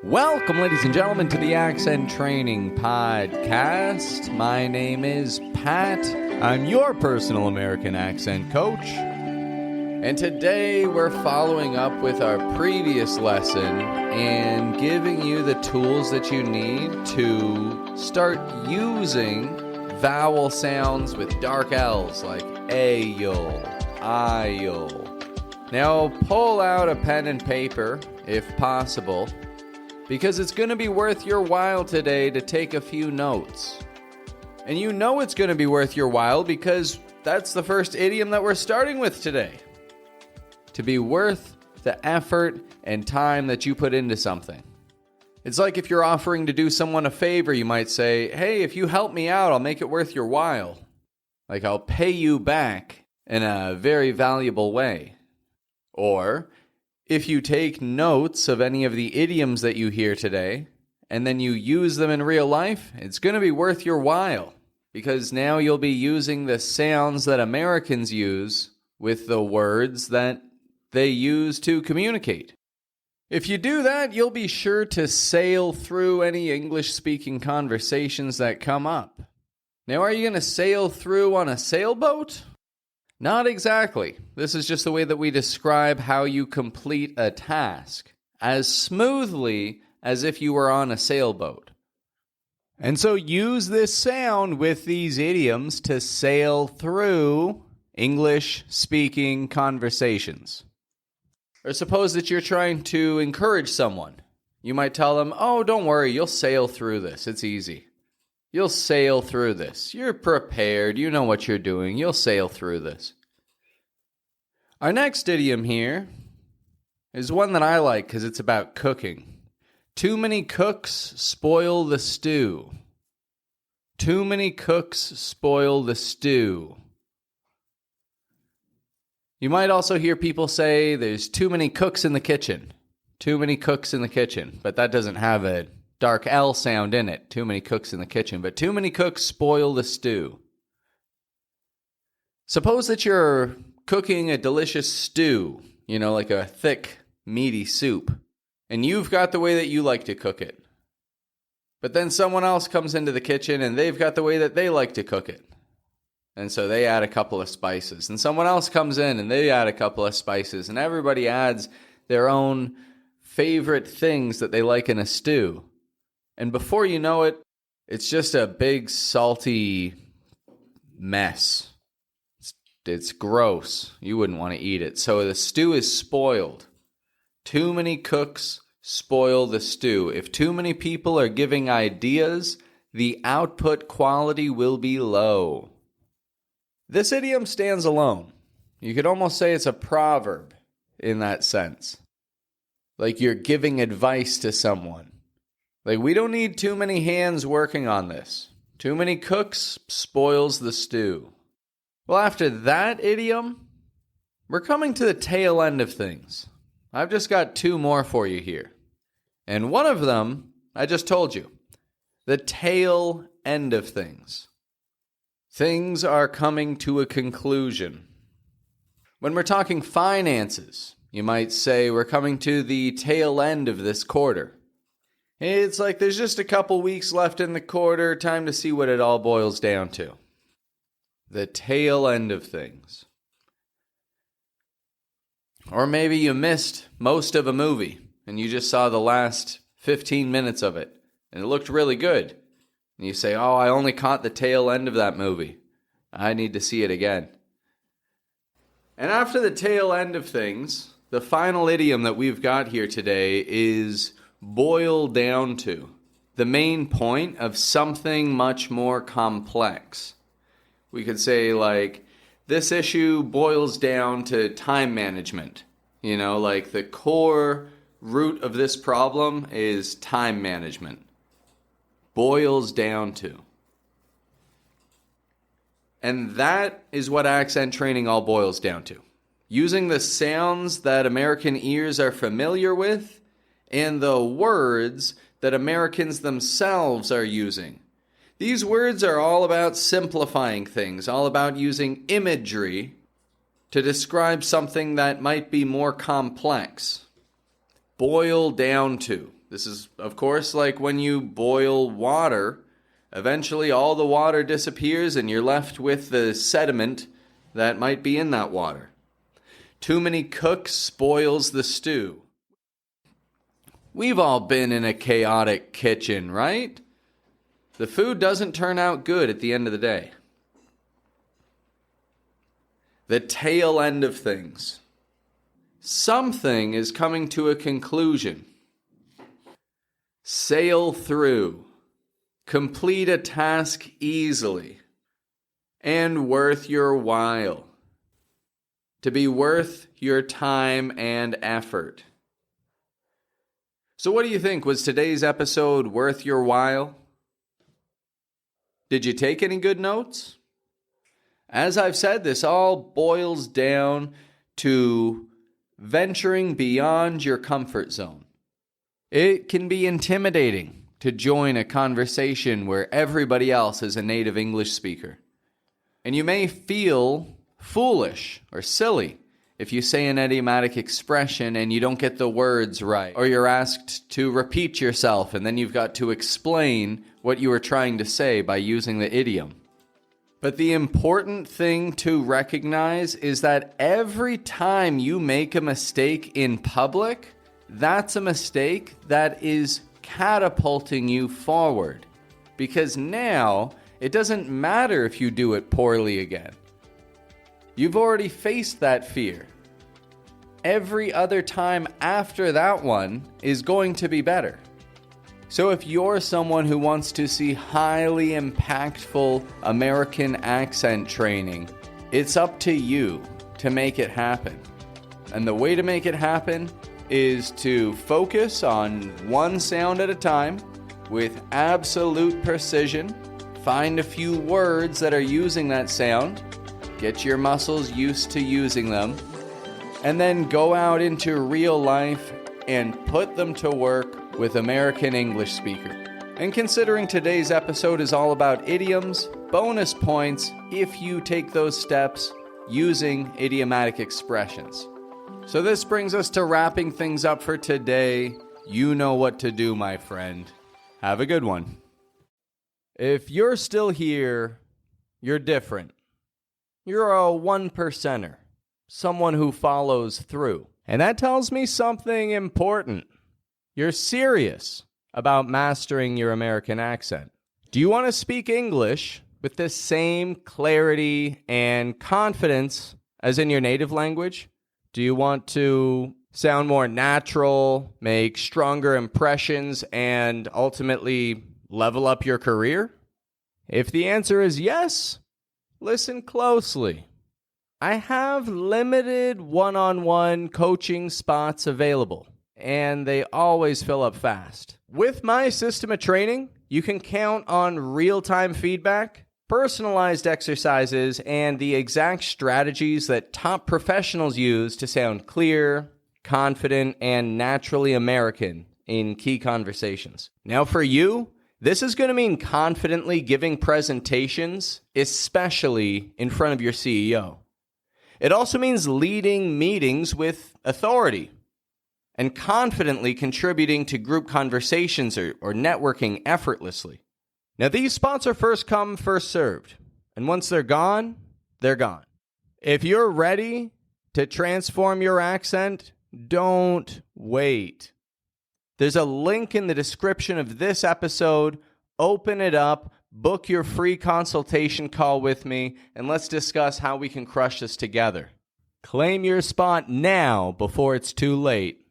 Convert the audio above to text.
Welcome, ladies and gentlemen, to the Accent Training Podcast. My name is Pat. I'm your personal American accent coach. And today we're following up with our previous lesson and giving you the tools that you need to start using vowel sounds with dark L's like A-yul, I-yul. Now pull out a pen and paper if possible, because it's going to be worth your while today to take a few notes. And you know it's going to be worth your while because that's the first idiom that we're starting with today. To be worth the effort and time that you put into something. It's like if you're offering to do someone a favor, you might say, hey, if you help me out, I'll make it worth your while. Like I'll pay you back in a very valuable way. Or if you take notes of any of the idioms that you hear today, and then you use them in real life, it's going to be worth your while. Because now you'll be using the sounds that Americans use with the words that they use to communicate. If you do that, you'll be sure to sail through any English-speaking conversations that come up. Now, are you going to sail through on a sailboat? Not exactly. This is just the way that we describe how you complete a task, as smoothly as if you were on a sailboat. And so use this sound with these idioms to sail through English-speaking conversations. Or suppose that you're trying to encourage someone. You might tell them, oh, don't worry, you'll sail through this. It's easy. You'll sail through this. You're prepared. You know what you're doing. You'll sail through this. Our next idiom here is one that I like because it's about cooking. Too many cooks spoil the stew. Too many cooks spoil the stew. You might also hear people say there's too many cooks in the kitchen. Too many cooks in the kitchen. But that doesn't have a dark L sound in it. Too many cooks in the kitchen. But too many cooks spoil the stew. Suppose that you're cooking a delicious stew, like a thick, meaty soup, and you've got the way that you like to cook it. But then someone else comes into the kitchen and they've got the way that they like to cook it. And so they add a couple of spices. And someone else comes in and they add a couple of spices. And everybody adds their own favorite things that they like in a stew. And before you know it, it's just a big salty mess. It's gross. You wouldn't want to eat it. So the stew is spoiled. Too many cooks spoil the stew. If too many people are giving ideas, the output quality will be low. This idiom stands alone. You could almost say it's a proverb in that sense. Like you're giving advice to someone. Like we don't need too many hands working on this. Too many cooks spoils the stew. Well, after that idiom, we're coming to the tail end of things. I've just got two more for you here. And one of them, I just told you. The tail end of things. Things are coming to a conclusion. When we're talking finances, you might say we're coming to the tail end of this quarter. It's like there's just a couple weeks left in the quarter, time to see what it all boils down to. The tail end of things. Or maybe you missed most of a movie and you just saw the last 15 minutes of it and it looked really good. And you say, oh, I only caught the tail end of that movie. I need to see it again. And after the tail end of things, the final idiom that we've got here today is boil down to. The main point of something much more complex. We could say like, this issue boils down to time management. Like the core root of this problem is time management. Boils down to. And that is what accent training all boils down to. Using the sounds that American ears are familiar with and the words that Americans themselves are using. These words are all about simplifying things, all about using imagery to describe something that might be more complex. Boil down to. This is, of course, like when you boil water. Eventually, all the water disappears and you're left with the sediment that might be in that water. Too many cooks spoils the stew. We've all been in a chaotic kitchen, right? The food doesn't turn out good at the end of the day. The tail end of things. Something is coming to a conclusion. Sail through. Complete a task easily. And worth your while. To be worth your time and effort. So what do you think? Was today's episode worth your while? Did you take any good notes? As I've said, this all boils down to venturing beyond your comfort zone. It can be intimidating to join a conversation where everybody else is a native English speaker. And you may feel foolish or silly if you say an idiomatic expression and you don't get the words right, or you're asked to repeat yourself and then you've got to explain what you were trying to say by using the idiom. But the important thing to recognize is that every time you make a mistake in public, that's a mistake that is catapulting you forward. Because now, it doesn't matter if you do it poorly again. You've already faced that fear. Every other time after that one is going to be better. So if you're someone who wants to see highly impactful American accent training, it's up to you to make it happen. And the way to make it happen is to focus on one sound at a time with absolute precision. Find a few words that are using that sound. Get your muscles used to using them. And then go out into real life and put them to work with American English speakers. And considering today's episode is all about idioms, bonus points if you take those steps using idiomatic expressions. So this brings us to wrapping things up for today. You know what to do, my friend. Have a good one. If you're still here, you're different. You're a 1%er, someone who follows through. And that tells me something important. You're serious about mastering your American accent. Do you want to speak English with the same clarity and confidence as in your native language? Do you want to sound more natural, make stronger impressions, and ultimately level up your career? If the answer is yes, listen closely. I have limited one-on-one coaching spots available, and they always fill up fast. With my system of training, you can count on real-time feedback, personalized exercises, and the exact strategies that top professionals use to sound clear, confident, and naturally American in key conversations. Now for you, this is going to mean confidently giving presentations, especially in front of your CEO. It also means leading meetings with authority and confidently contributing to group conversations or networking effortlessly. Now, these spots are first come, first served. And once they're gone, they're gone. If you're ready to transform your accent, don't wait. There's a link in the description of this episode. Open it up, book your free consultation call with me, and let's discuss how we can crush this together. Claim your spot now before it's too late.